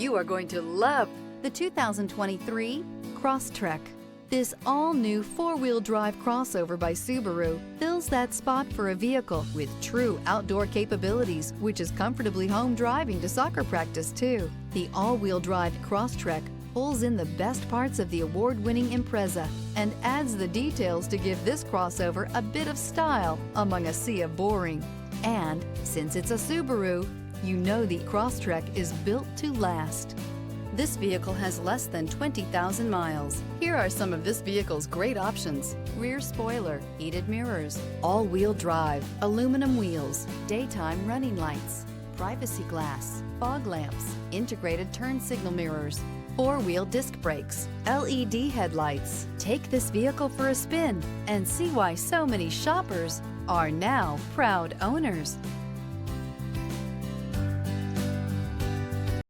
You are going to love the 2023 Crosstrek. This all-new four-wheel drive crossover by Subaru fills that spot for a vehicle with true outdoor capabilities, which is comfortably home driving to soccer practice too. The all-wheel drive Crosstrek pulls in the best parts of the award-winning Impreza and adds the details to give this crossover a bit of style among a sea of boring. And since it's a Subaru, you know the Crosstrek is built to last. This vehicle has less than 20,000 miles. Here are some of this vehicle's great options: rear spoiler, heated mirrors, all-wheel drive, aluminum wheels, daytime running lights, privacy glass, fog lamps, integrated turn signal mirrors, four-wheel disc brakes, LED headlights. Take this vehicle for a spin and see why so many shoppers are now proud owners.